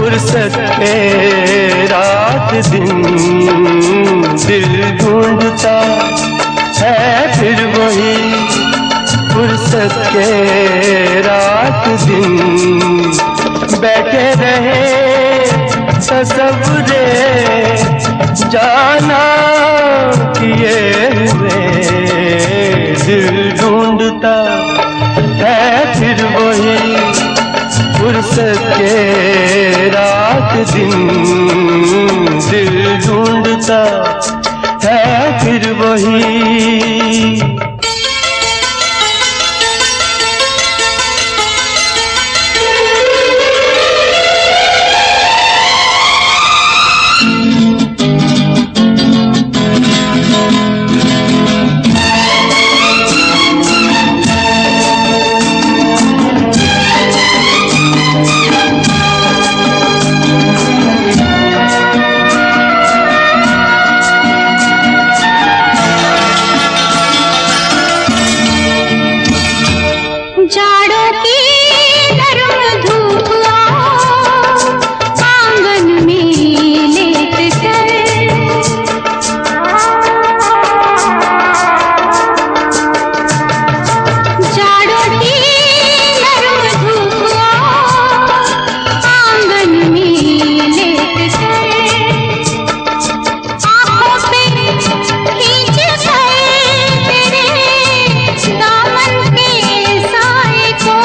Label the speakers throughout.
Speaker 1: फुर्सत के रात दिन दिल ढूंढता है फिर वही फुर्सत के रात दिन बैठे रहे तसव्वुरे जाना किए हुए दिल ढूंढता है फिर वही फुर्सत के रात दिन दिल ढूंढता है फिर वही।
Speaker 2: जाड़ों की गर्म धूप आंगन में लेट कर जाड़ों की गर्म धूप आंगन में लेट कर आंखों पे खींच कर तेरे दामन के साए को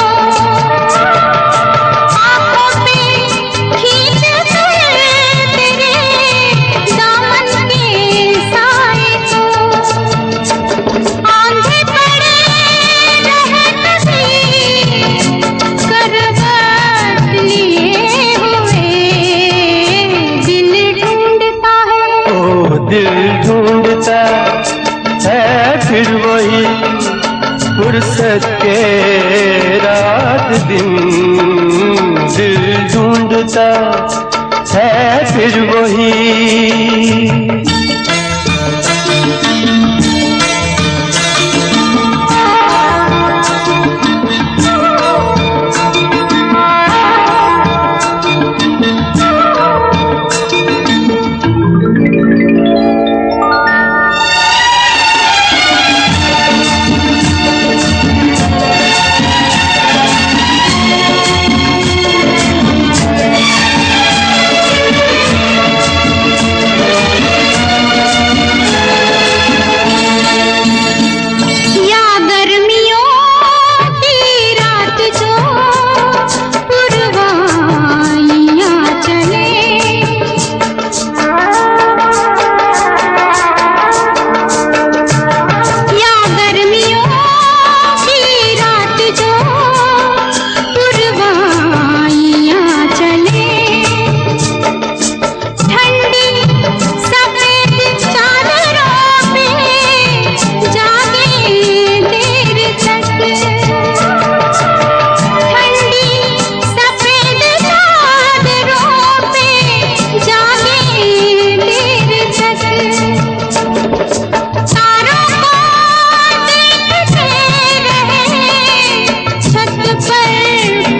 Speaker 2: आंखों पे खींच कर तेरे दामन के साए को आंधे पड़े रहत सी करवट लिए हुए दिल ढूंढता है।
Speaker 1: ओ दिल ढूंढता है फिर वही फुर्सत के रात दिन दिल ढूंढता है फिर वही।
Speaker 2: या गर्मियों की रात जो पुरवाइयाँ चले या गर्मियों की रात जो पुरवाइयाँ चले ठंडी सफेद चादरों पे जागे देर तक ठंडी सफेद चादरों पे जागे देर तक तारों को देखते रहे छत पर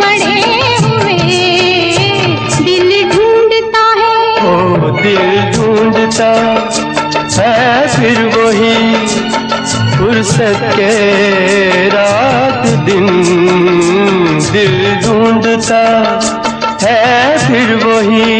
Speaker 2: पड़े हुए दिल ढूंढता है।
Speaker 1: ओ दिल ढूंढता है फिर वही फुर्सत के रात दिन दिल ढूंढता है फिर वही।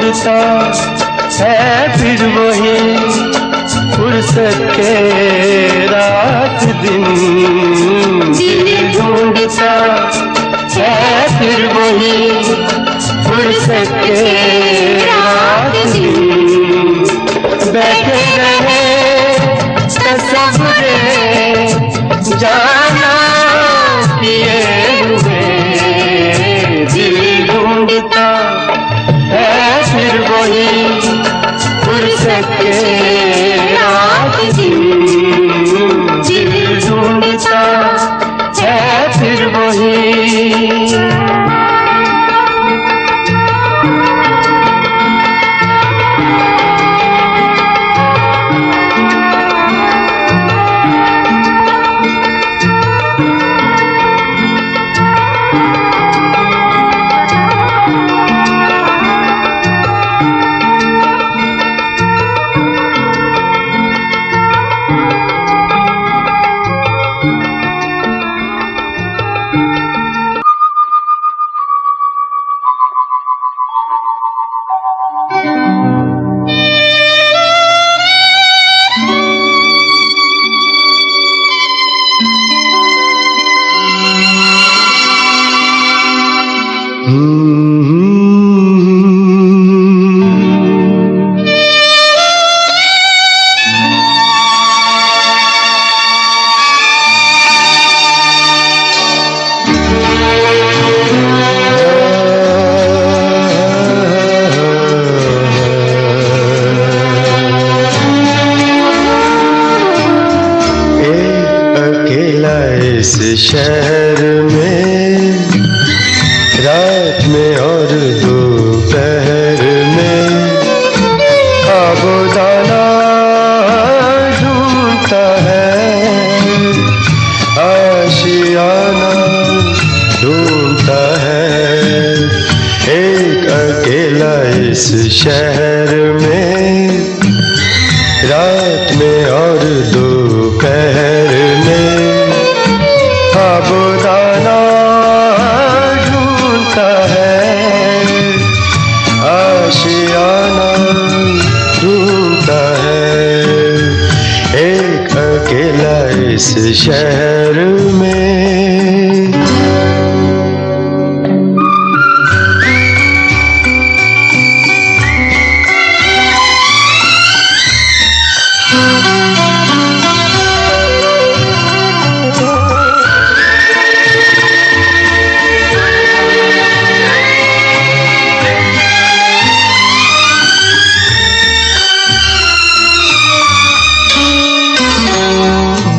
Speaker 1: ढूंढता है फिर वही फुर्सत के रात दिन। दिल ढूंढता है फिर वही फुर्सत के रात दिन। बैठे रहे तसव्वुरे जाना किए हुए, दिल ढूंढता है फिर वही फुर्सत के रात दिन। दिल ढूंढता है फिर वही। इस शहर में रात में और दोपहर में खाबोदाना ढूंढता है, आशियाना ढूंढता है। एक अकेला इस शहर में रात में और दोपहर में खाबोदाना ढूंढता है, आशियाना ढूंढता है। एक अकेला इस शहर में।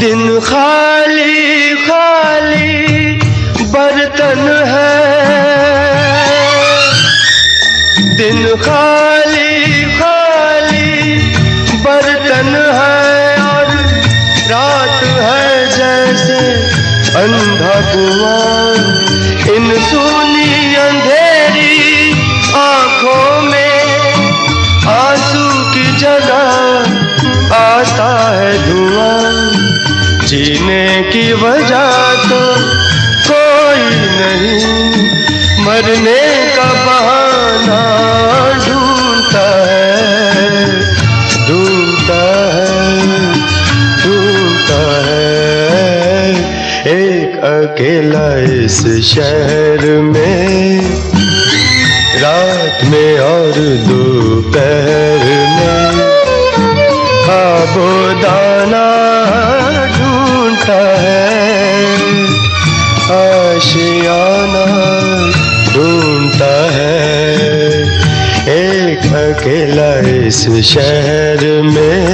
Speaker 1: दिन खाली खाली बर्तन है, दिन खाली खाली बर्तन है, और रात है जैसे अंधा कुआं। इन सूनी अंधेरी आंखों में आंसू की जगह आता है धुआं। जीने की वजह तो कोई नहीं, मरने का बहाना ढूंढता है, ढूंढता है, ढूंढता है। एक अकेला इस शहर में रात में और दोपहर में खाबोदाना ढूंढता है, आशियाना ढूंढता है। एक अकेला इस शहर में।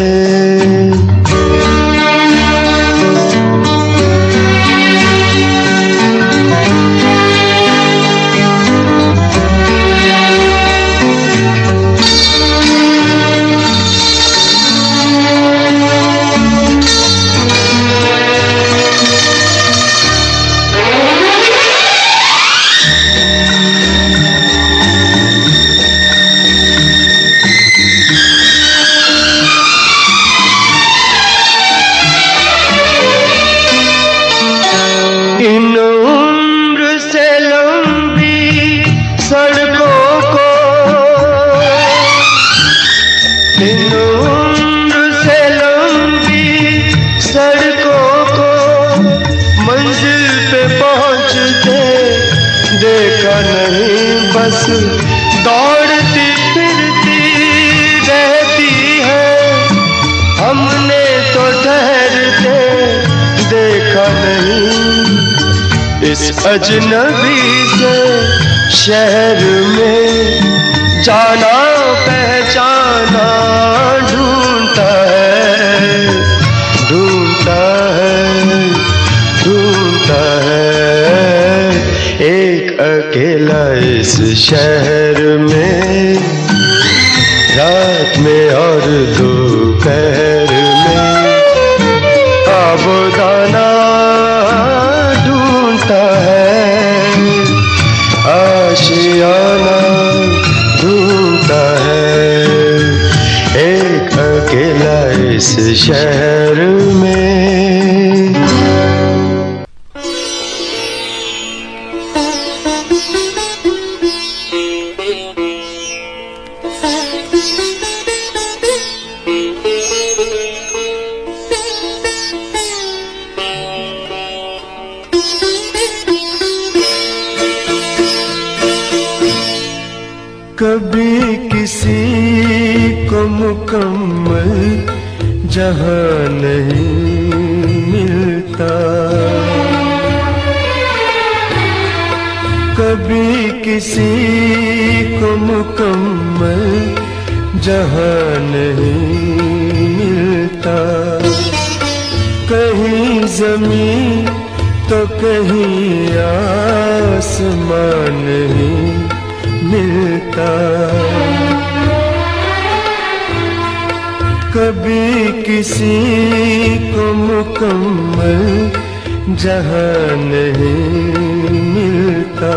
Speaker 1: इन उम्र से लंबी सड़कों को मंजिल पे पहुंचते देखा नहीं, बस दौड़ती फिरती रहती है। हमने तो ठहरते देखा नहीं, इस अजनबी से शहर में जाना पहचाना ढूंढता है, ढूंढता है, ढूंढता है। एक अकेला इस शहर में रात में और दोपहर में आबोदाना ढूंढता है, आशियाना ढूंढता है। एक अकेला इस शहर में। कभी किसी को मुकम्मल जहां नहीं मिलता, कभी किसी को मुकम्मल जहां नहीं मिलता। कहीं ज़मीन तो कहीं आसमान नहीं मिलता। कभी किसी को मुकम्मल जहां नहीं मिलता।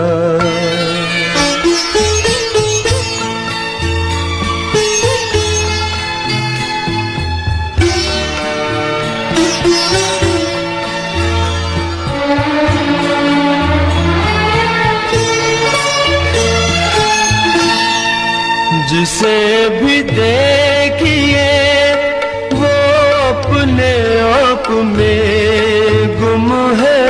Speaker 1: जिसे भी देखिए वो अपने आप में गुम है,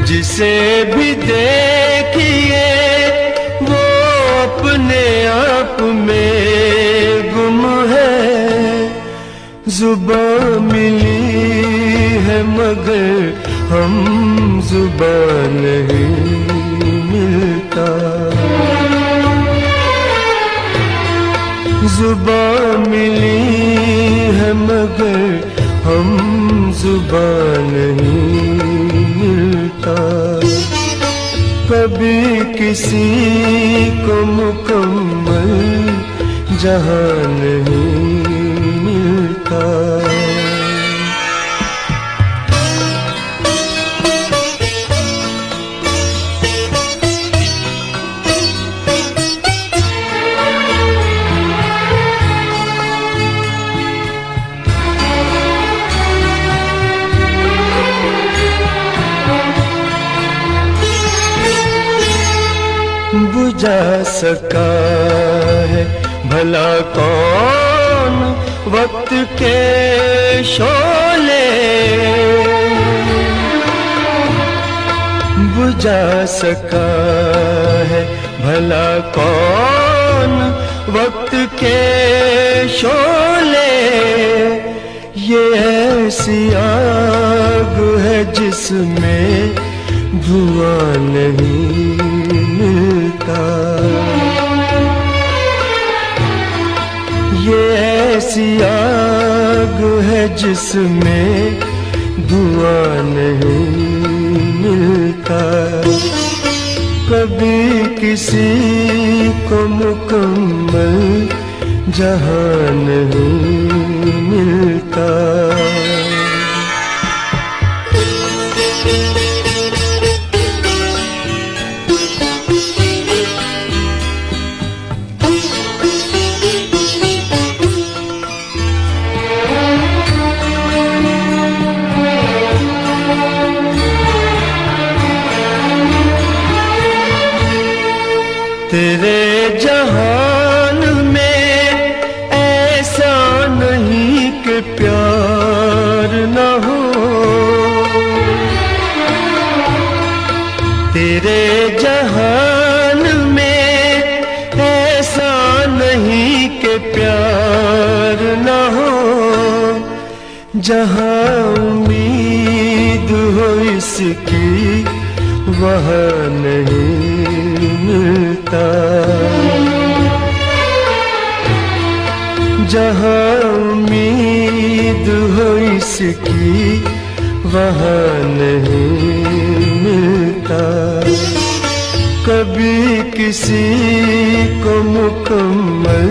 Speaker 1: जिसे भी देखिए वो अपने आप में गुम है। जुबान मिली है मगर हम जुबान नहीं मिलता। जुबान मिली है मगर हम जुबान नहीं मिलता। कभी किसी को मुकम्मल जहां नहीं मिलता। बुझा सका है भला कौन वक्त के शोले, बुझा सका है भला कौन वक्त के शोले। ये ऐसी आग है जिसमें धुआं नहीं मिलता। ये ऐसी आग है जिसमें धुआं नहीं मिलता। कभी किसी को मुकम्मल जहां नहीं मिलता। तेरे जहान में ऐसा नहीं कि प्यार न हो, तेरे जहान में ऐसा नहीं कि प्यार न हो। जहाँ उम्मीद हो इसकी वहाँ नहीं मिलता, जहाँ उम्मीद हो इसकी वहाँ नहीं मिलता। कभी किसी को मुकम्मल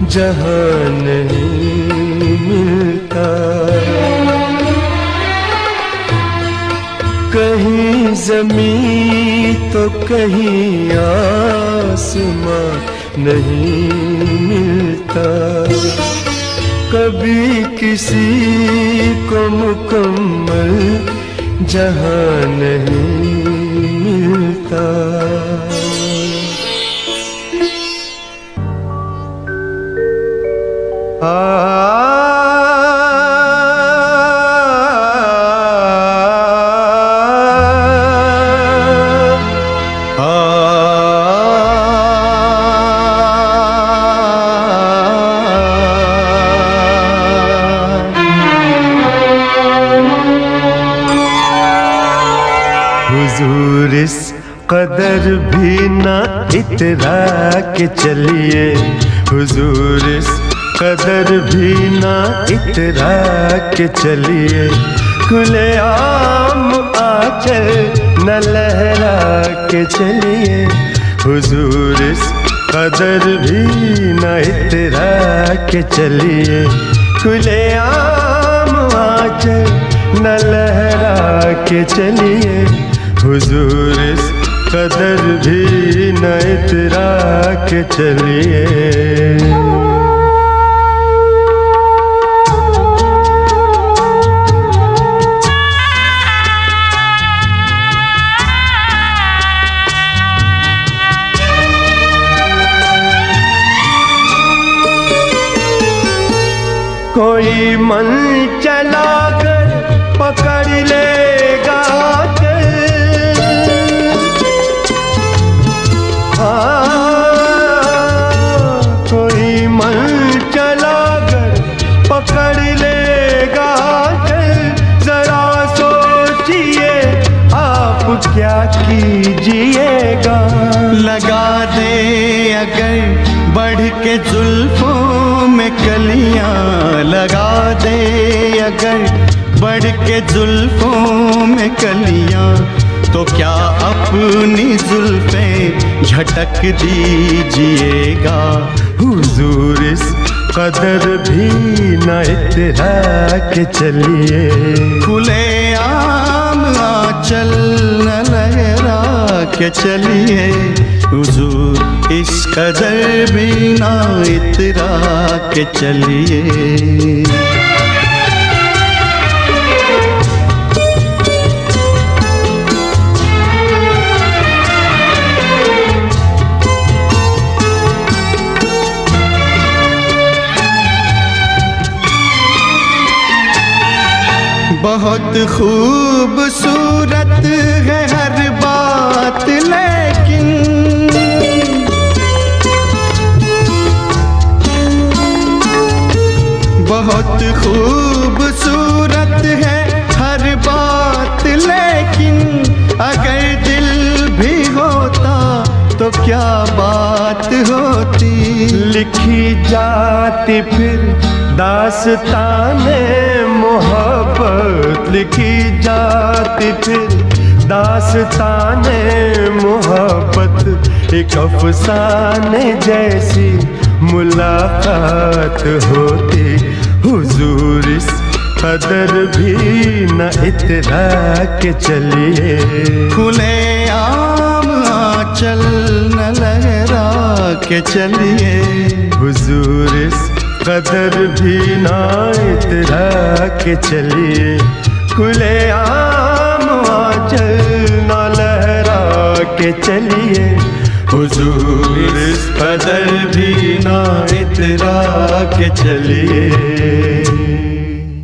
Speaker 1: जहाँ नहीं मिलता। कहीं ज़मीं तो कहीं आसमां नहीं मिलता। कभी किसी को मुकम्मल जहाँ नहीं मिलता। हुजूर इस कदर भी ना इतरा के चलिए, हुजूर इस कदर भी ना इतरा के चलिए। खुले आम आंचल न लहरा के चलिए, हुजूर इस कदर भी ना इतरा के चलिए। खुले आम आंचल न लहरा के चलिए, हुजूर इस कदर भी न इतरा के चलिए। कोई मन चला कर पकड़ लेगा चल, कोई मन चला कर पकड़ लेगा चल। जरा सोचिए आप क्या कीजिएगा।
Speaker 3: लगा दे अगर बढ़ के जुल्फों में कलियां, लगा दे अगर बढ़ के जुल्फों में कलियां, तो क्या अपनी जुल्फें झटक दीजिएगा।
Speaker 1: हुजूर इस कदर भी न इतरा के चलिए,
Speaker 3: खुले आम आंचल न लहरा के चलिए। हुजूर इस कदर भी ना इतरा के चलिए। बहुत खूबसूरत है हर बात, लेकिन बहुत खूबसूरत है हर बात, लेकिन अगर दिल भी होता तो क्या बात होती।
Speaker 1: लिखी जाती फिर दास्ताने मोहब्बत, लिखी जाती फिर दास्ताने मोहब्बत। एक अफसाने जैसी मुलाकात होती। हुजूर इस कदर भी न इतरा के चलिए,
Speaker 3: खुले आम आंचल न लहरा के चलिए।
Speaker 1: हुजूर इस कदर भी ना इतरा के चलिए। खुले आम आंचल न लहरा के चलिए। हुजूर इस कदर भी ना इतरा के चलिए।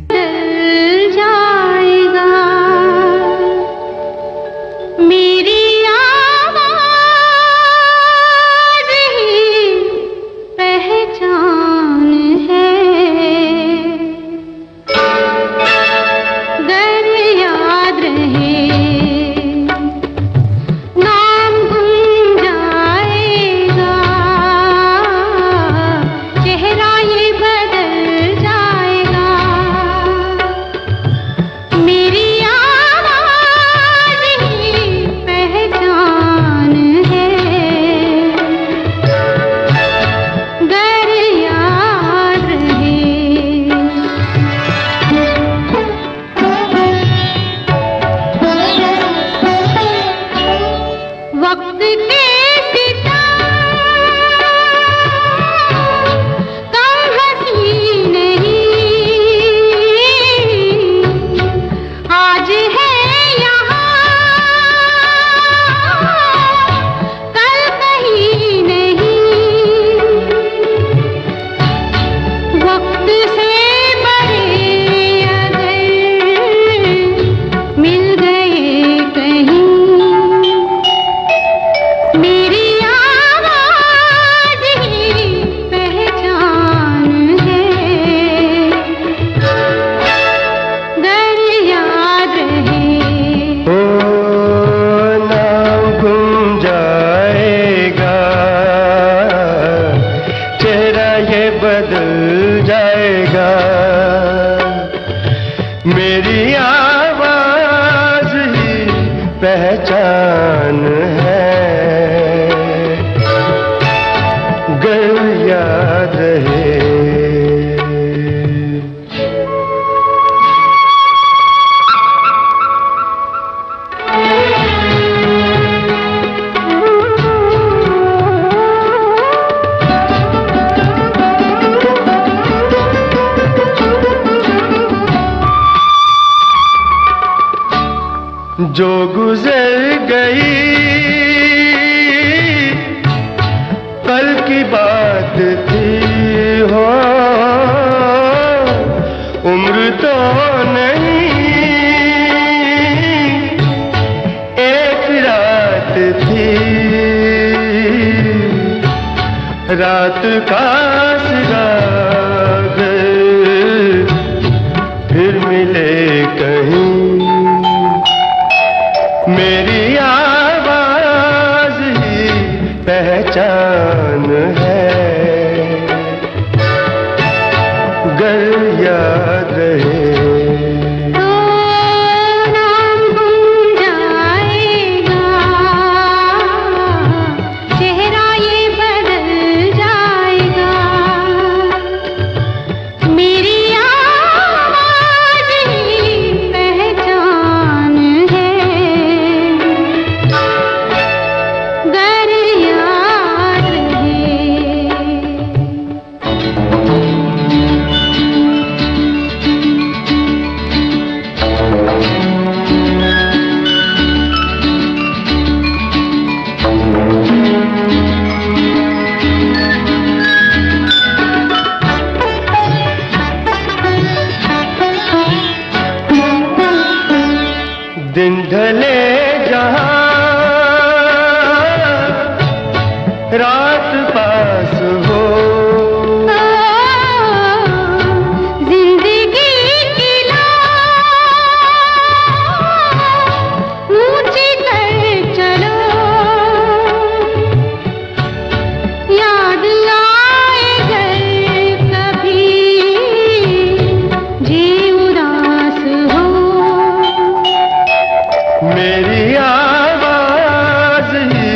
Speaker 2: बदल जाएगा मेरी आवाज़ ही पहचान है। गर याद रहे नाम गुम जाएगा, चेहरा ये बदल जाएगा। मेरी आवाज़ ही पहचान है। गर याद रहे वक्त के सितम कम हंसी नहीं, आज है यहाँ कल कहीं नहीं। वक्त से बड़े अगर मिल गए कहीं, मेरी आवाज़ ही पहचान है। गर याद रहे
Speaker 1: ओ नाम गुम जाएगा, चेहरा ये बदल जाएगा। मेरी आवाज़ ही पहचान है। गर याद रहे जो गुजर गई कल की बात थी हो, उम्र तो नहीं एक रात थी। रात का सिरागर फिर मिले कहीं, मेरी आवाज़ ही पहचान है। गर याद रहे
Speaker 2: तो नाम गुम जाएगा, चेहरा ये बदल जाएगा। मेरी आवाज़ ही पहचान है। गर याद रहे
Speaker 1: दिन ढले जहाँ रात पास हो,
Speaker 2: जिंदगी की लाज ऊंची कर चलो, याद आए घर कभी जी उदास हो।
Speaker 1: मेरी आवाज़ ही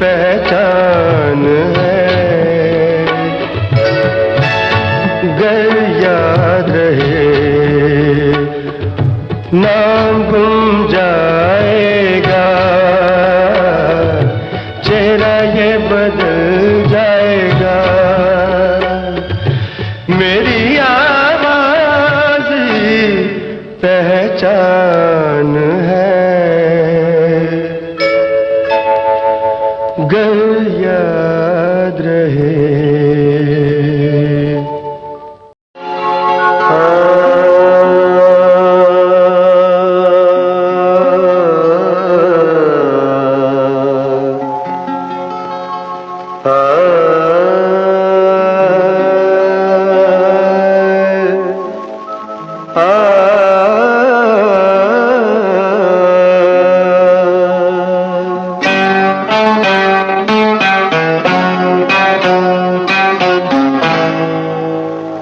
Speaker 1: पहचान है। गर याद रहे नाम गुम जाएगा, चेहरा ये बदल जाएगा। मेरी आवाज़ ही पहचान है। गर याद रहे।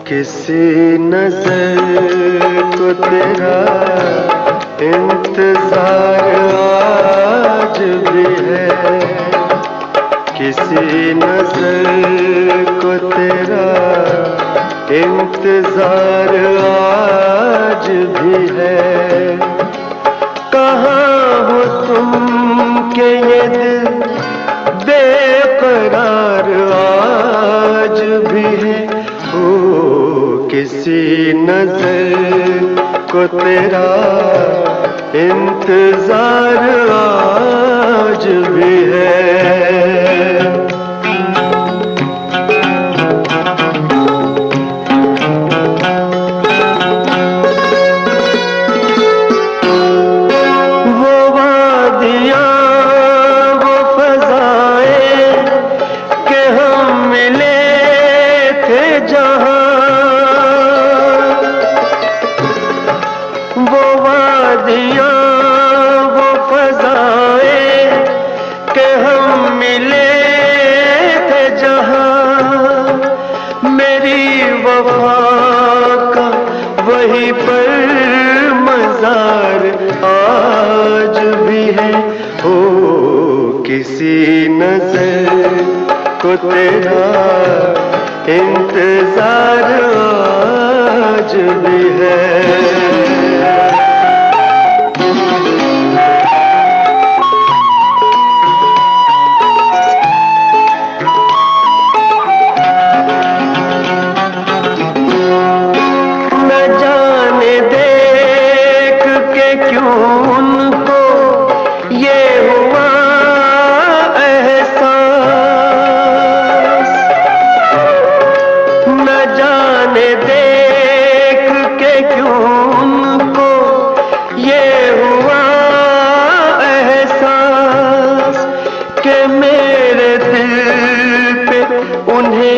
Speaker 1: किसी नजर को तेरा इंतजार आज भी है, किसी नजर को तेरा इंतजार आज भी है। कहाँ हो तुम के ये दिल बेकरार आज भी है। किसी नजर को तेरा इंतजार आज भी है। वो वादियाँ वो फज़ाएं कि हम मिले थे जहाँ, वो वादियाँ वो फज़ाएं कि हम मिले थे जहाँ। मेरी वफ़ा का वहीं पर मज़ार आज भी है। हो किसी नज़र को तेरा इंतजार आज भी है। न जाने देख के क्यों उनको ये हुआ एहसास, न जाने देख के क्यों उनको ये हुआ एहसास कि मेरे दिल पे उन्हें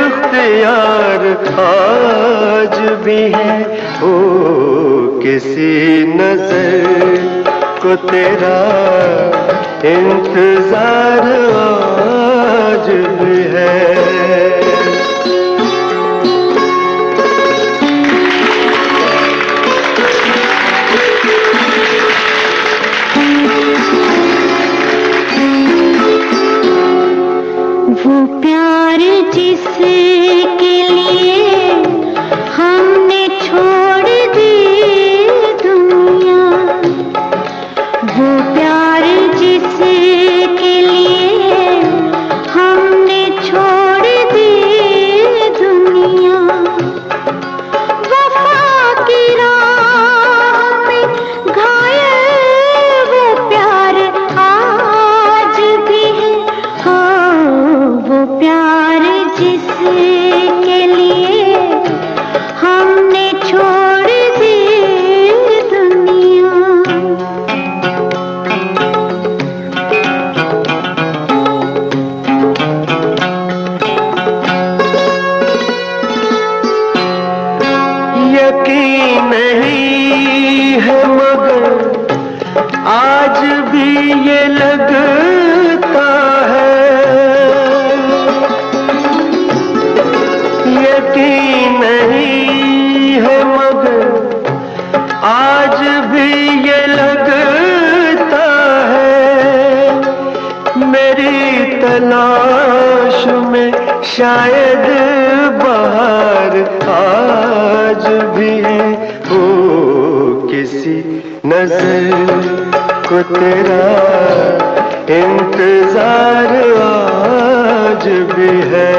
Speaker 1: इख्तियार आज भी है। ओ किसी नजर को तेरा इंतजार आज भी है।
Speaker 2: वो प्यार जिसके लिए हमने छोड़ दी दुनिया, वो प्यार जिसके लिए हमने छोड़ दी दुनिया। वफा की राह में घायल वो प्यार आज भी है। हाँ वो प्यार जिसके लिए हमने छोड़ दी दुनिया।
Speaker 1: यकीन नहीं है मगर आज भी ये लगता है, यकीन नहीं है मगर आज भी ये लगता है। मेरी तलाश में शायद बहार आज भी है। ओ किसी नजर को तेरा इंतजार आज भी है।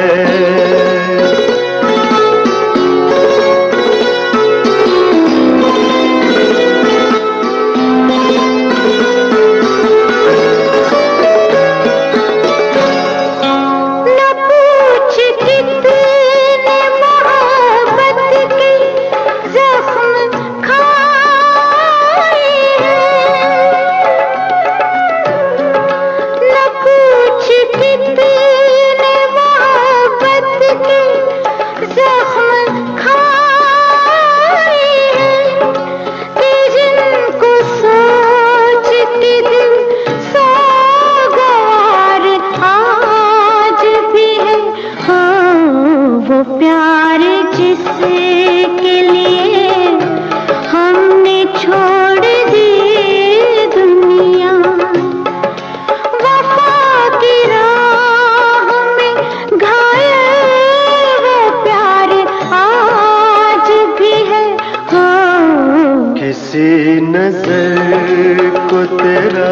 Speaker 1: को तेरा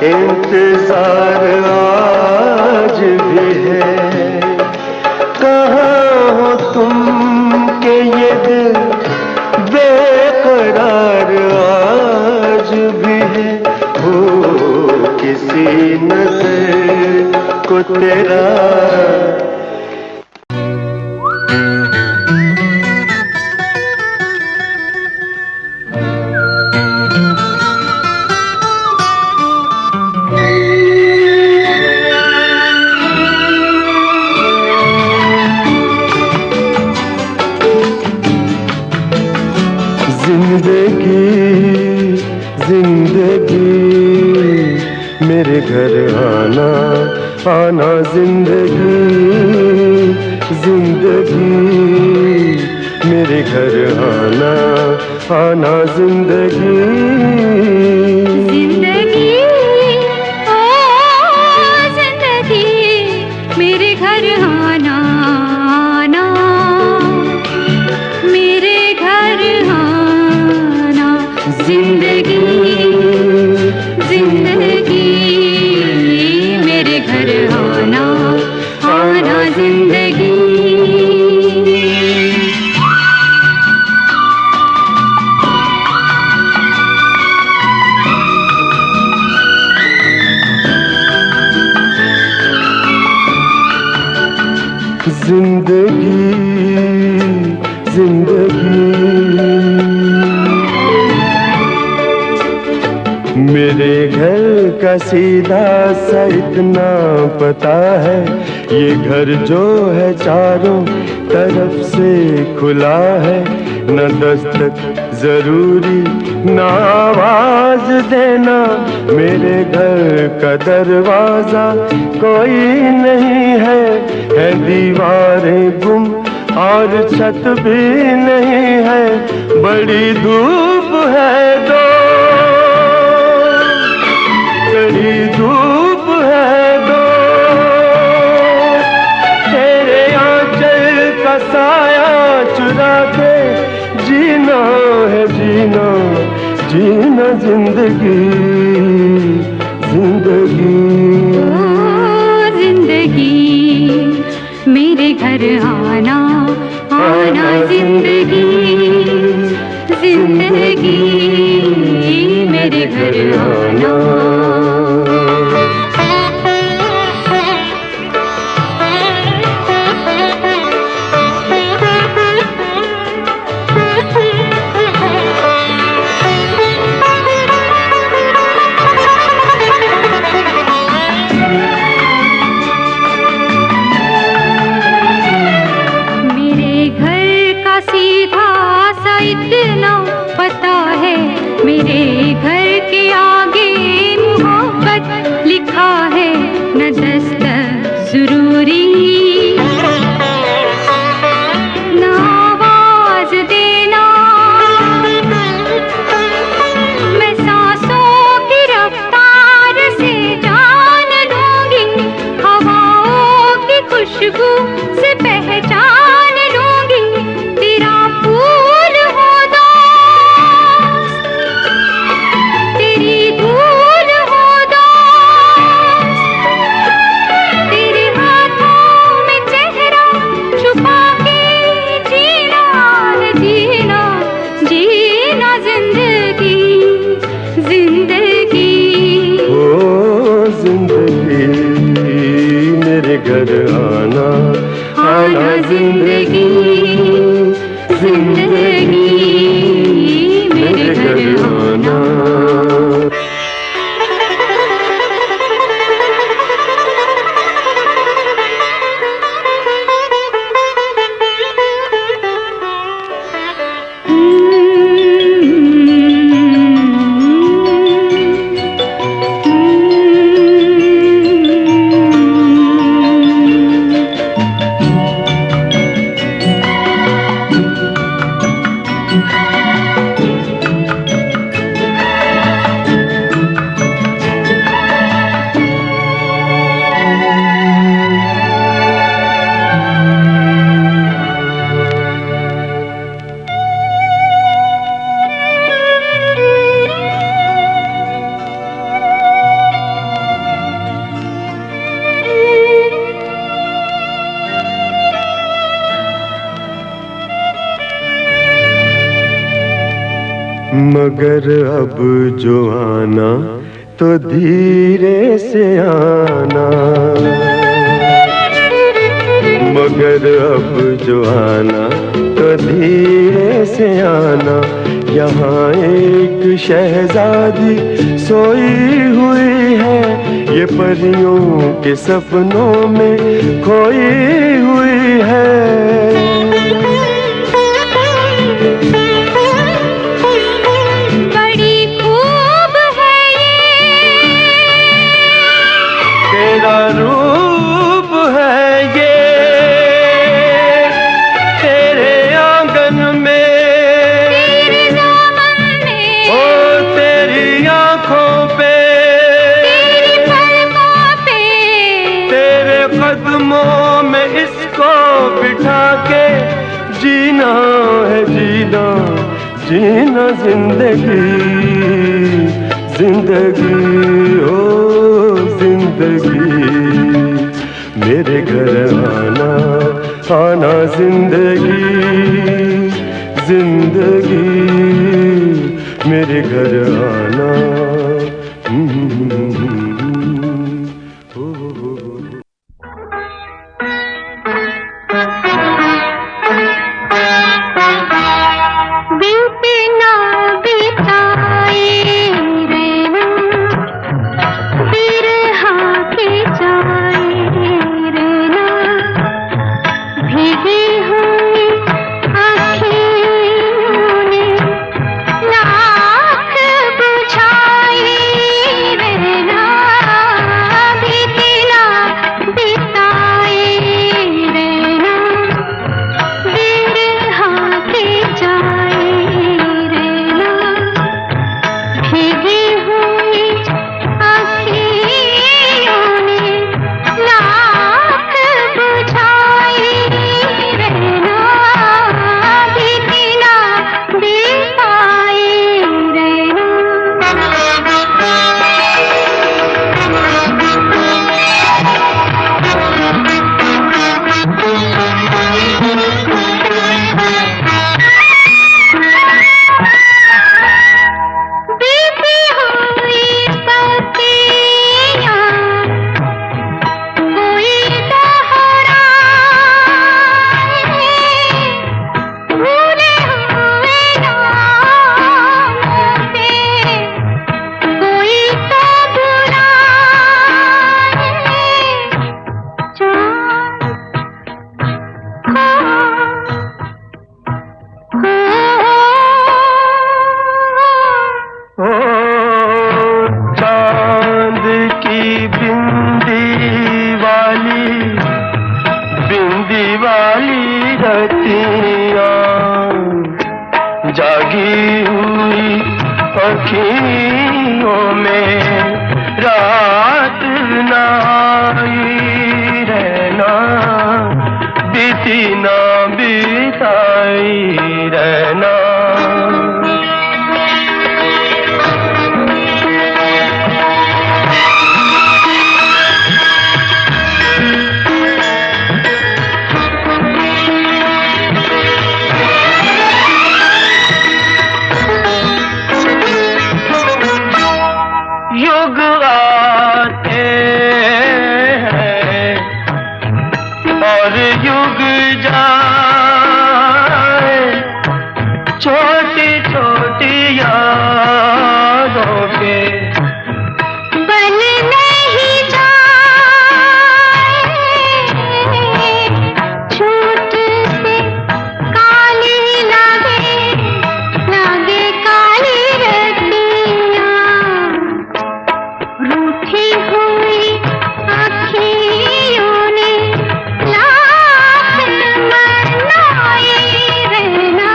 Speaker 1: इंतजार आज भी है। कहाँ हो तुम के ये दिल बेकरार आज भी है। हो किसी नजर को तेरा मेरे घर आना आना जिंदगी जिंदगी मेरे घर आना आना जिंदगी
Speaker 2: जिंदगी ओ जिंदगी मेरे घर आना आना मेरे घर आना जिंदगी जिंदगी मेरे घर आना आना जिंदगी।
Speaker 1: जिंदगी जिंदगी मेरे घर का सीधा सा इतना पता है। ये घर जो है चारों तरफ से खुला है। न दस्तक जरूरी न आवाज देना। मेरे घर का दरवाजा कोई नहीं है। दीवारें गुम और छत भी नहीं है। बड़ी धूप है दो बड़ी धूप है दो। तेरे आंचल का साया चुरा के जीना है जीना जीना जिंदगी जिंदगी
Speaker 2: जिंदगी मेरे घर आना आना जिंदगी जिंदगी मेरे घर आना। इतना पता है मेरे घर के आगे मोहब्बत लिखा है। न दस्तक जरूरी न आवाज देना। मैं सांसों की रफ्तार से जान लूंगी। हवाओं की खुशबू से पहचान लूंगी। तेरा फूल हो दोस्त, तेरी धूल हो दोस्त। तेरे हाथों में चेहरा छुपा के जीना है जीना जीना जिंदगी जिंदगी।
Speaker 1: ओ जिंदगी मेरे घर आना आना जिंदगी जिंदगी मेरे घर आना। मगर अब जो आना तो धीरे से आना, मगर अब जो आना तो धीरे से आना। यहाँ एक शहजादी सोई हुई है, ये परियों के सपनों में खोई हुई है।
Speaker 2: बड़ी खूब है ये
Speaker 1: तेरा रूप है ये, तेरे आंगन में,
Speaker 2: तेरे दामन में,
Speaker 1: ओ तेरी आंखों पे,
Speaker 2: तेरी पलकों पे,
Speaker 1: तेरे कदमों में इसको बिठा के जीना है, जीना जीना जिंदगी, जिंदगी ओ जिंदगी। मेरे घर आना आना जिंदगी, जिंदगी मेरे घर आना।
Speaker 2: बीते ना बिताए रहना, फिर हाके जाए रहना, भीगी हुई आँखों ने लाख बुझाए रहना, बीते ना बिताए रहना, फिर हाके जाए रहना, भीगी हुई आँखों ने लाख बुझाए रहना, बीते ना बिताए बीती हुई सतियाँ कोई दोहराए, भूले हुए नामों पे कोई तो बुलाए,
Speaker 1: ओ चांद की बिंदी वाली रतियाँ, जागी हुई अखियों में रात ना आई रहना, बीती ना बिताई रहना। युग आते हैं और युग जाए, छोटी छोटी यादों के
Speaker 2: बन नहीं जाए, छूट से काली लागे, लागे काली रतियाँ, रूठी हुई आँखियों ने लाख मनाए रहना,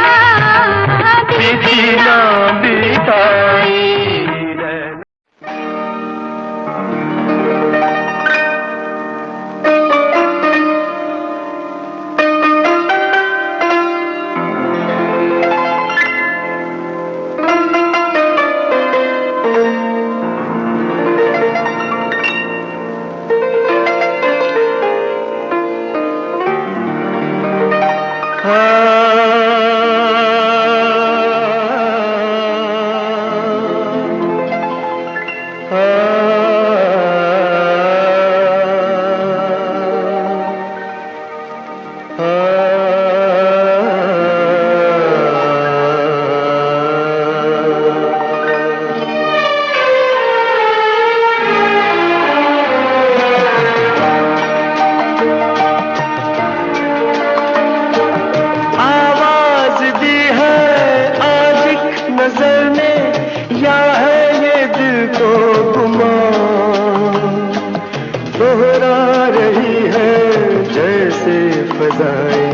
Speaker 1: फजाएं,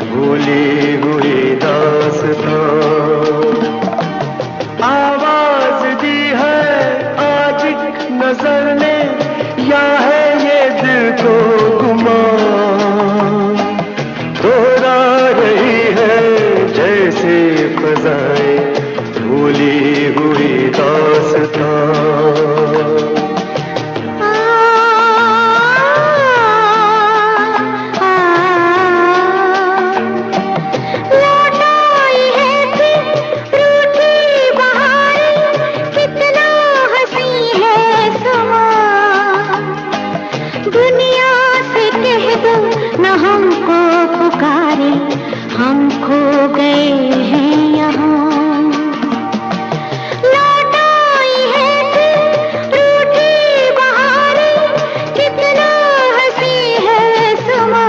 Speaker 1: भूली हुई दास्तां। आवाज दी है आज एक नजर ने, या है ये दिल को गुमान, दोहरा रही है जैसे फजाएं, भूली हुई दास्तां।
Speaker 2: हम खो गए हैं यहाँ, लौट आई है फिर रूठी बहारें, कितना हंसी है समा।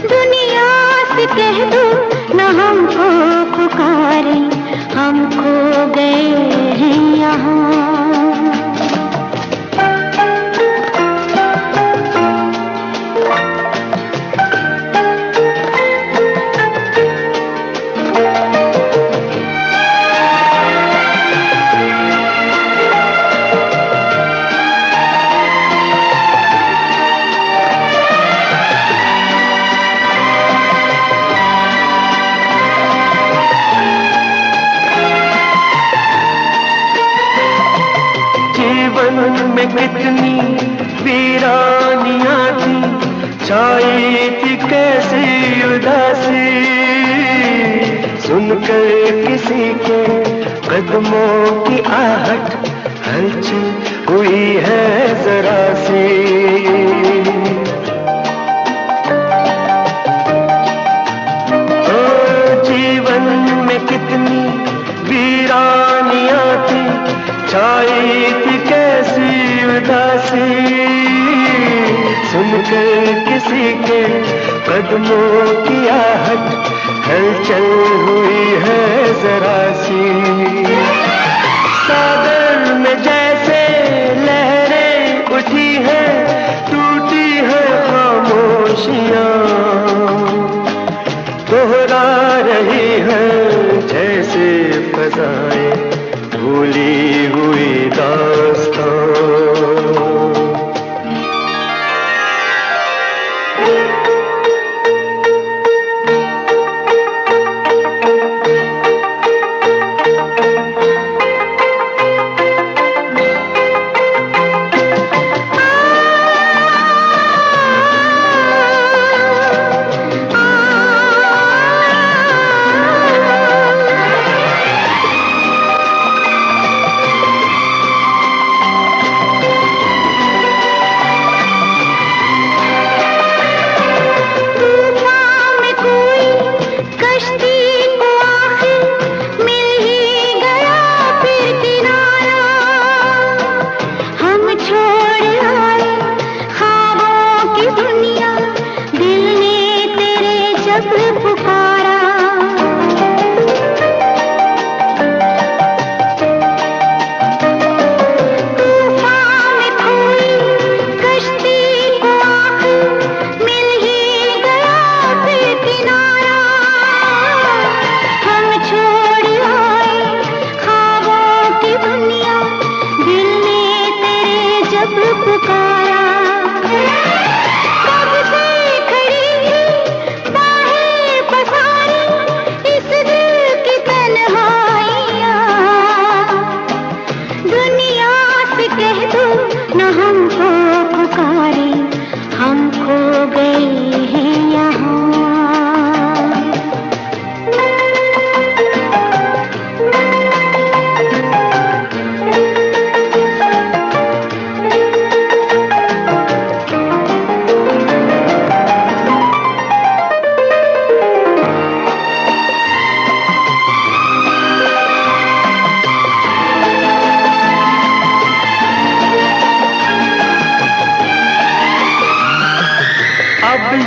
Speaker 2: दुनिया से कह दो न हमको पुकारे, हम खो गए हैं यहाँ।
Speaker 1: जीवन में कितनी वीरानियां थी, छाई थी कैसी उदासी, सुनकर किसी के कदमों की आहट, हलचल हुई है जरा सी। जीवन में कितनी वीरानियां थी, छाई थी कैसी उदासी, सुनकर किसी के कदमों की आहट, हलचल हुई है जरा सी। सागर में जैसे लहरें उठी हैं, टूटी है खामोशियां, दोहरा रही है जैसे फजाएं, भूली हुई दास्तां।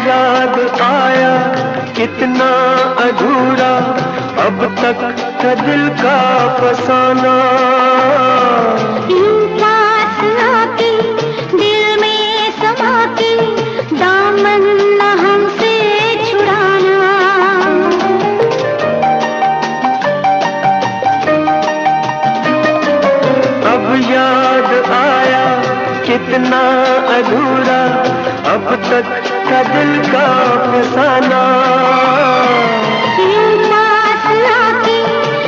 Speaker 1: याद आया कितना अधूरा अब तक का दिल का फसाना।
Speaker 2: यूं पास आके दिल में समा के दामन
Speaker 1: अधूरा अब तक था दिल का फसाना।
Speaker 2: यूं पास आके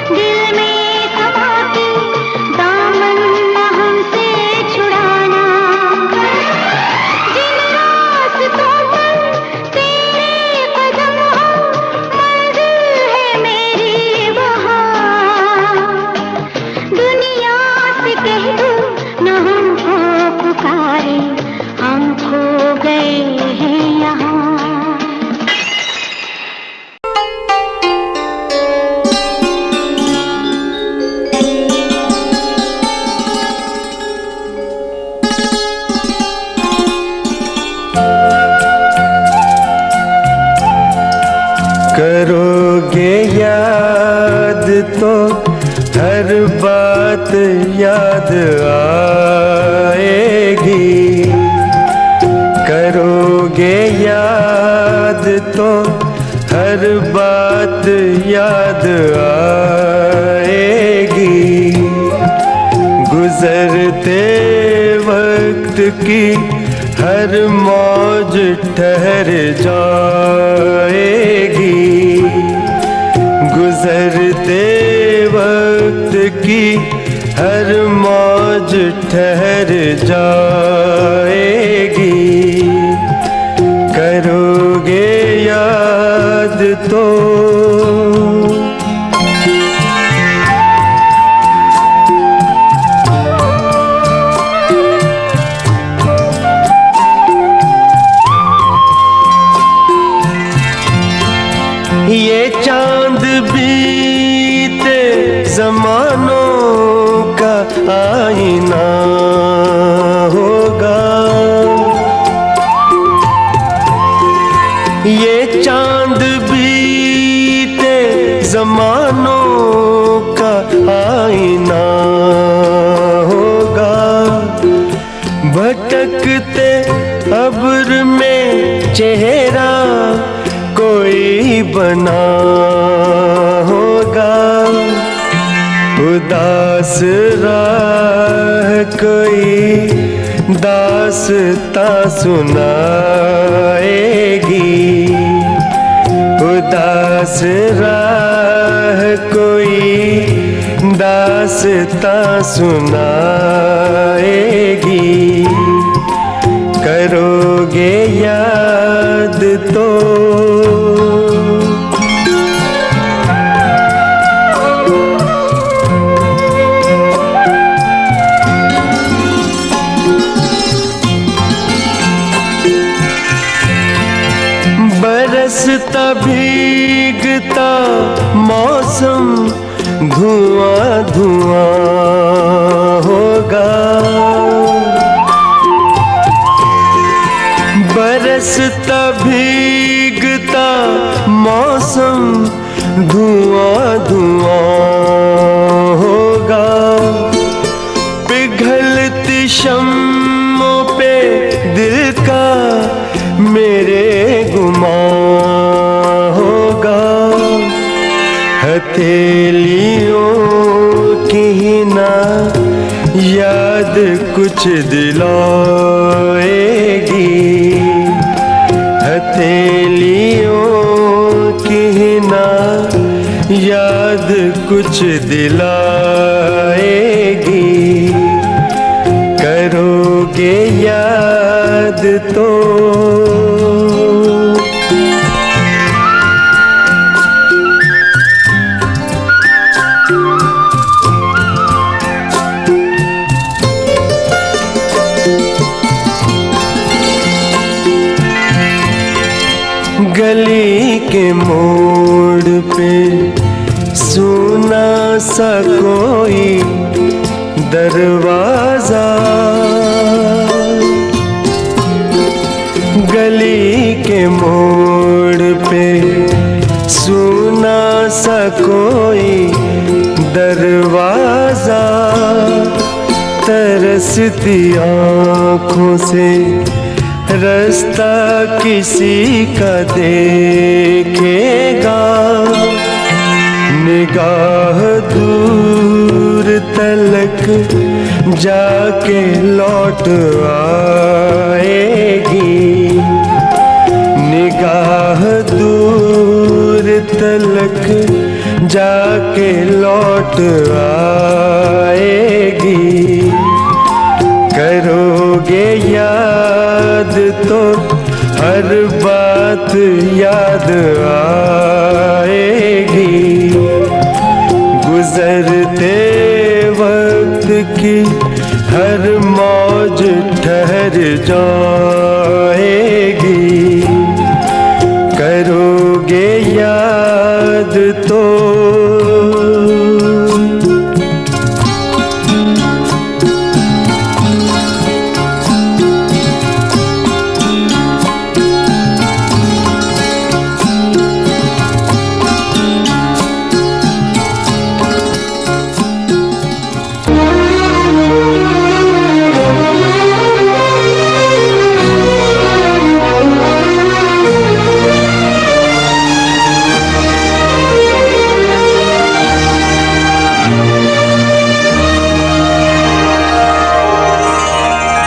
Speaker 2: दिल में समा के दामन न हमसे छुड़ाना। जिन रास्तों पर तेरे कदम हो मंजिल है मेरी वहाँ। दुनिया से कह दूं न हमको पुकारे, हम खो गए हैं यहाँ।
Speaker 1: करोगे याद तो हर बात याद आएगी। करोगे याद तो हर बात याद आएगी। गुजरते वक्त की हर मौज ठहर जाएगी। गुजरते वक्त की हर मौज ठहर जाएगी। करोगे याद तो ये चांद बीते जमानों का आईना होगा। ये चांद बीते जमानों का आईना होगा। भटकते अब्र में चेहरा कोई बना होगा। उदास राह कोई दास्तां सुनाएगी। उदास राह कोई दास्तां सुनाएगी। करोगे याद तो बरसता भीगता मौसम धुआं धुआं होगा। बरसता भीगता मौसम धुआं धुआं होगा। पिघलती शम्मों पे दिल का मेरे गुमां होगा। हथेलियों की ना याद कुछ दिलाएगी। हथेलियों की ना याद कुछ दिलाएगी। करोगे याद तो गली के मोड़ पे सुना सा कोई दरवाजा। गली के मोड़ पे सुना सा कोई दरवाजा। तरसती आँखों से रास्ता किसी का देखेगा। निगाह दूर दूर तलक जाके लौट आएगी, निगाह दूर तलक जाके लौट आएगी। करोगे याद तो हर बात याद आएगी, गुजरते वक्त की हर मौज ठहर जाएगी। करोगे याद तो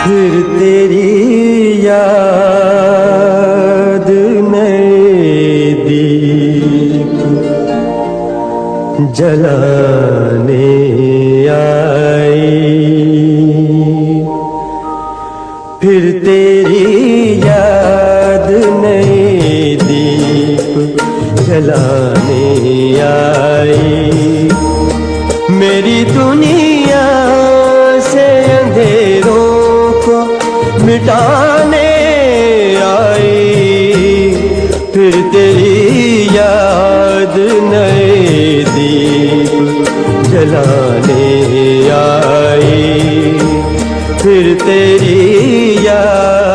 Speaker 1: फिर तेरी याद नए दीप जलाने आई। फिर तेरी याद नए दीप जलाने आई। मेरी दुनिया से अंधेरों मिटाने आई। फिर तेरी याद नए दीप जलाने आई। फिर तेरी याद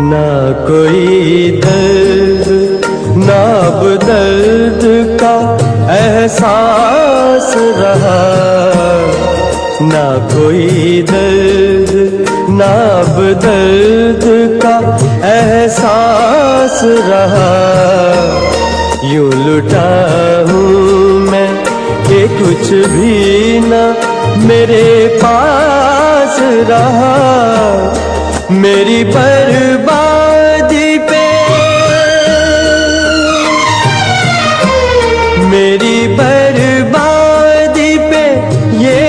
Speaker 1: ना कोई दर्द ना अब दर्द का एहसास रहा। ना कोई दर्द ना अब दर्द का एहसास रहा। यूं लुटा हूँ मैं कि कुछ भी ना मेरे पास रहा। मेरी बर्बादी पे मेरी बर्बादी पे ये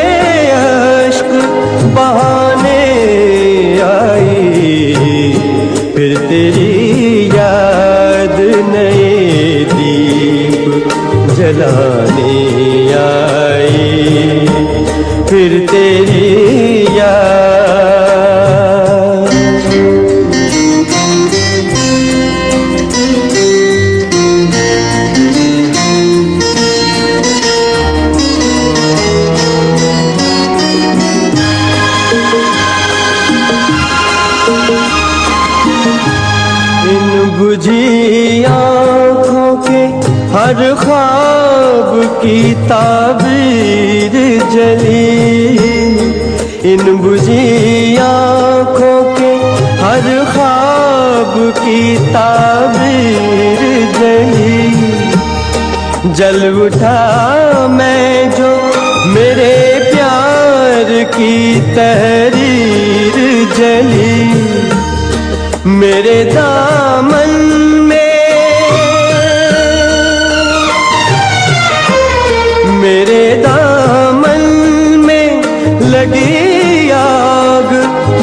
Speaker 1: अश्क बहाने आई। फिर तेरी याद नए दीप जलाने आई। फिर तेरी याद बुझी आँखों के हर ख्वाब की ताबीर जली। इन बुझी आँखों के हर ख्वाब की ताबीर जली। जल उठा मैं जो मेरे प्यार की तहरीर जली। मेरे दामन में मेरे दामन में लगी आग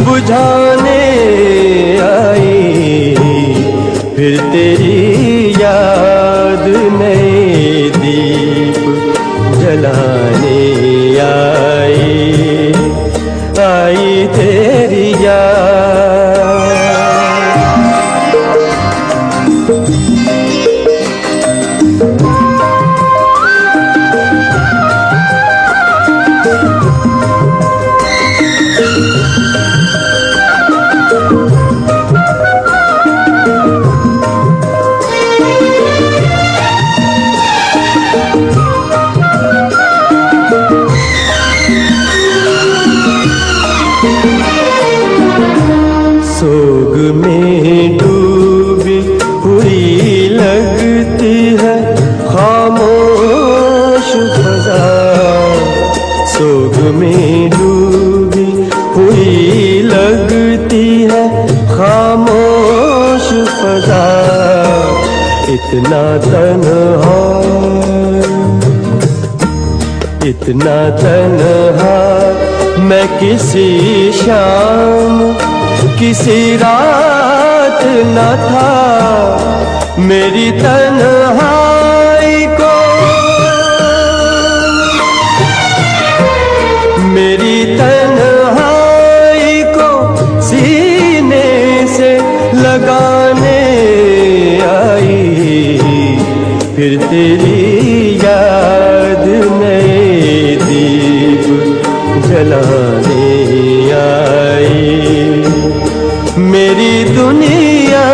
Speaker 1: बुझाने आई। फिर तेरी याद नए दीप जलाने आई। आई तेरी याद इतना तन्हा, इतना तन्हा मैं किसी शाम किसी रात न था। मेरी तन्हाई को, मेरी तन्हाई को सीने से लगाने आई, फिर तेरी याद नए दीप जलाने आई। मेरी दुनिया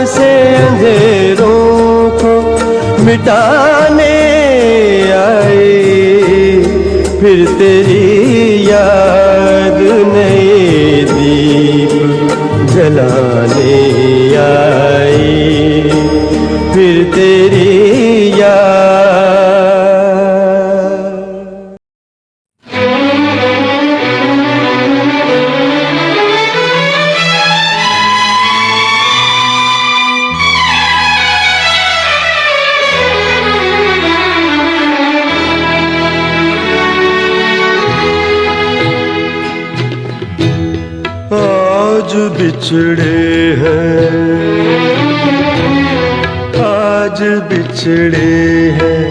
Speaker 1: से अंधेरों को मिटाने आई, फिर तेरी याद नए दीप जलाने आई, फिर तेरी याद। आज बिछड़े हैं, आज बिछड़े हैं,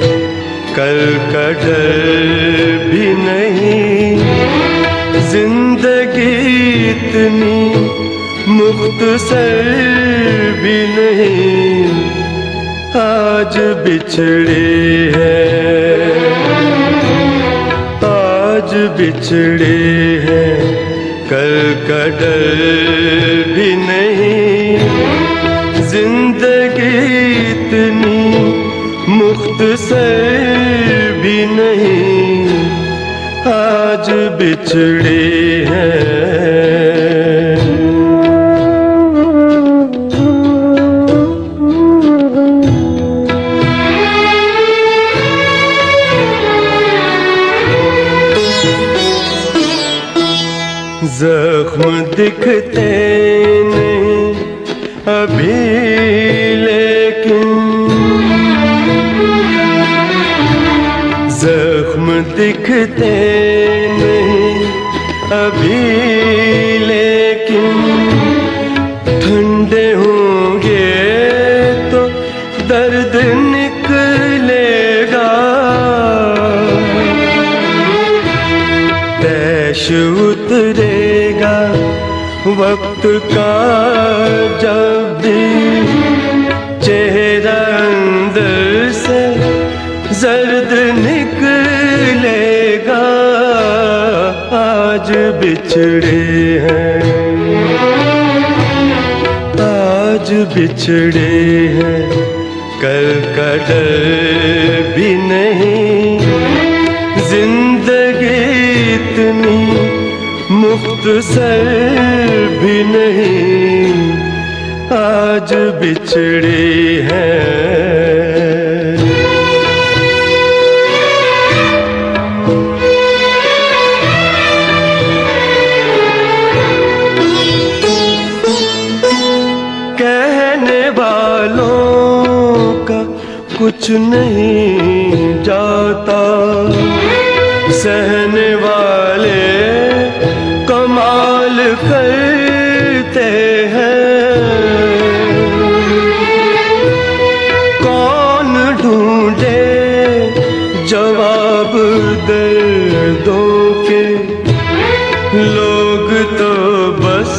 Speaker 1: कल का डर भी नहीं। जिंदगी इतनी मुख्तसर भी नहीं। आज बिछड़े हैं, आज बिछड़े हैं, कल का डर भी नहीं। जिंदगी इतनी मुख्तसर भी नहीं। आज बिछड़े हैं। जख्म दिखते नहीं अभी लेकिन, जख्म दिखते नहीं अभी लेकिन, ठंडे होंगे तो दर्द निकलेगा। तैश उतरेगा वक्त का जब भी, चेहरा अंदर से जर्द निकलेगा। आज बिछड़े हैं, आज बिछड़े हैं, कल का डर भी नहीं। जिंदगी इतनी मुख्तसर भी नहीं। आज बिछड़े हैं। कहने वालों का कुछ नहीं जाता, सहने वाले कमाल करते हैं। कौन ढूंढे जवाब दर्दों के, लोग तो बस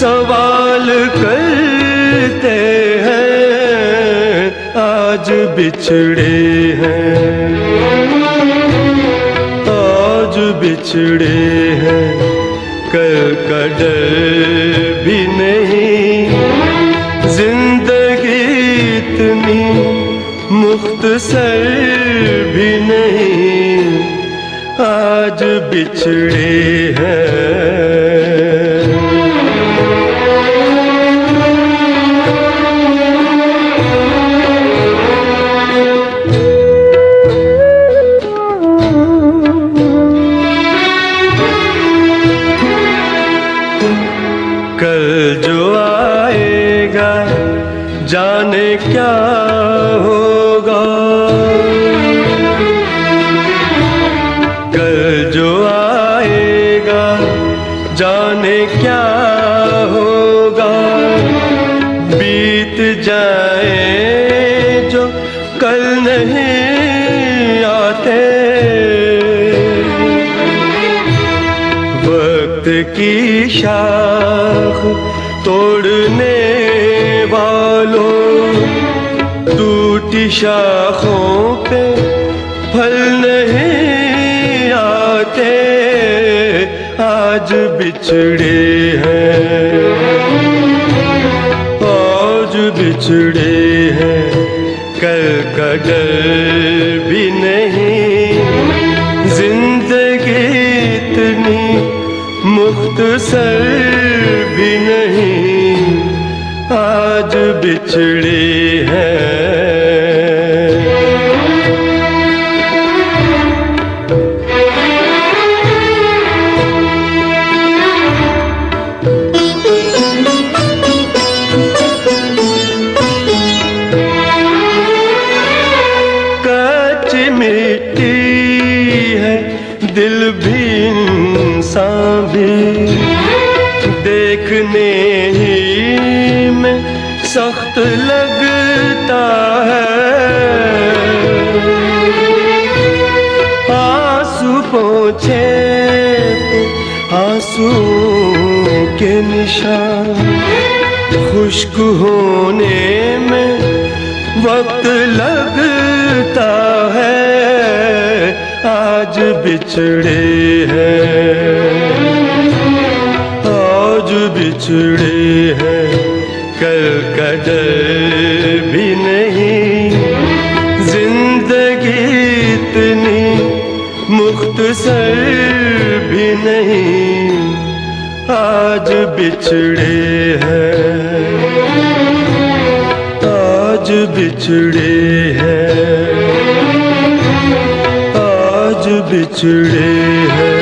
Speaker 1: सवाल करते हैं। आज बिछड़े हैं, आज बिछड़े हैं, कल का डर भी नहीं। जिंदगी इतनी मुख्तसर भी नहीं। आज बिछड़े हैं। कल जो आएगा जाने क्या होगा, कल जो आएगा जाने क्या होगा। बीत जाए जो कल नहीं आते, वक्त की शाख तोड़ने वालों, टूटी शाखों पे फल नहीं आते। आज बिछड़े हैं, आज बिछड़े हैं, कल का डर भी नहीं। जिंदगी इतनी मुख्तसर भी नहीं, आज बिछड़े हैं। कच्ची मिट्टी है दिल भी इंसान भी, देखने ही में सख्त लगता है। आंसू पोंछे पे आंसू के निशान, खुश्क होने में वक्त लगता है। आज बिछड़े हैं, आज बिछड़े हैं, कल का डर भी नहीं। जिंदगी इतनी मुख्तसर भी नहीं, आज बिछड़े हैं, आज बिछड़े हैं, आज बिछड़े हैं।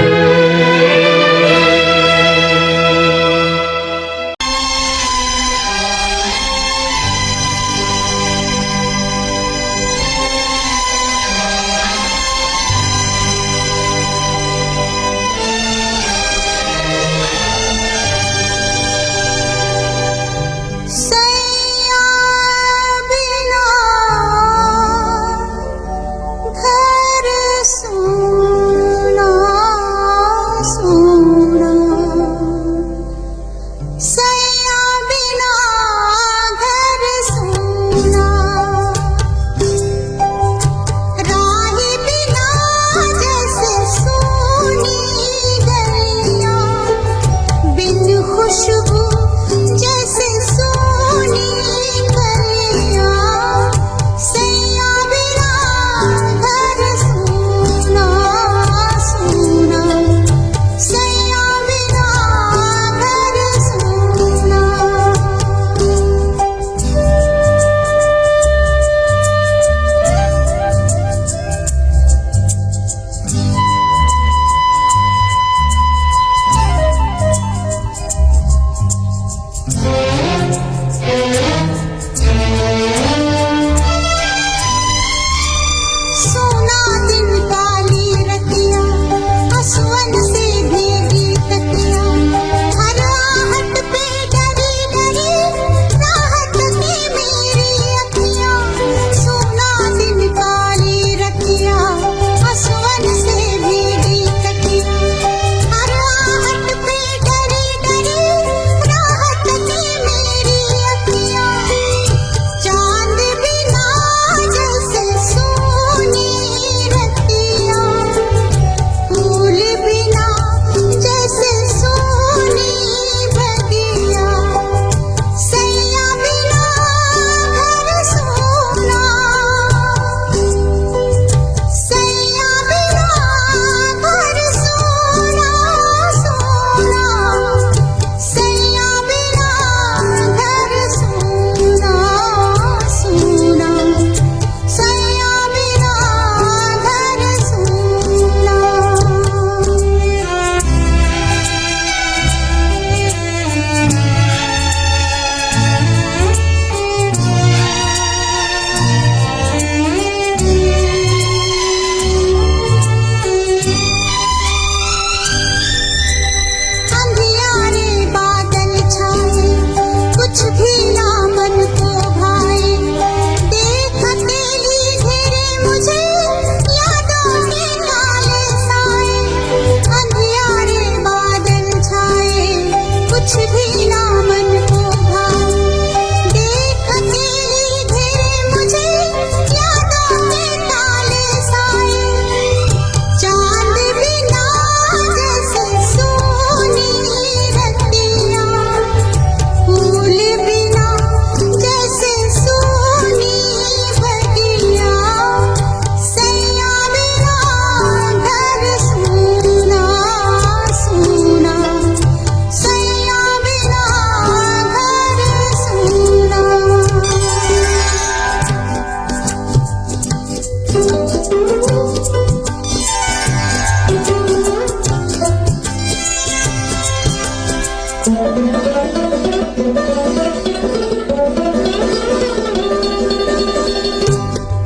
Speaker 2: घर सुना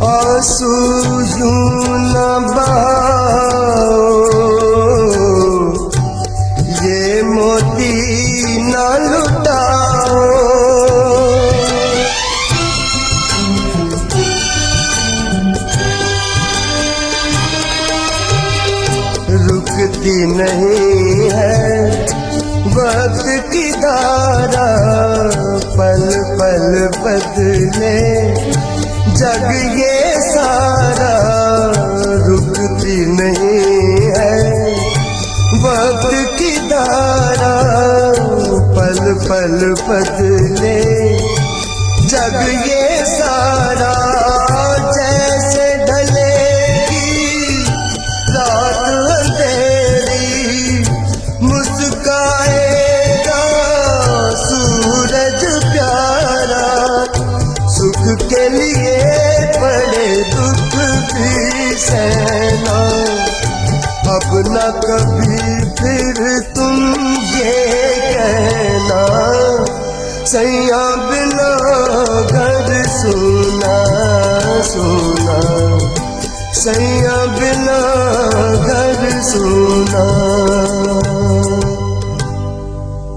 Speaker 1: आंसू यूं न बहाओ, ये मोती न लुटाओ। रुकती नहीं है वक्त की धारा, पल पल बदले जग ये सारा। रुकती नहीं है वक्त की धारा, पल पल बदले जग ये सारा। जैसे ढलेगी रात अंधेरी, मुस्काएगा सूरज प्यारा। सुख के लिए बड़े दुख भी सहना, अब न कभी फिर तुम ये कहना। सैया बिना घर सुना सुना, सैया बिना घर सुना।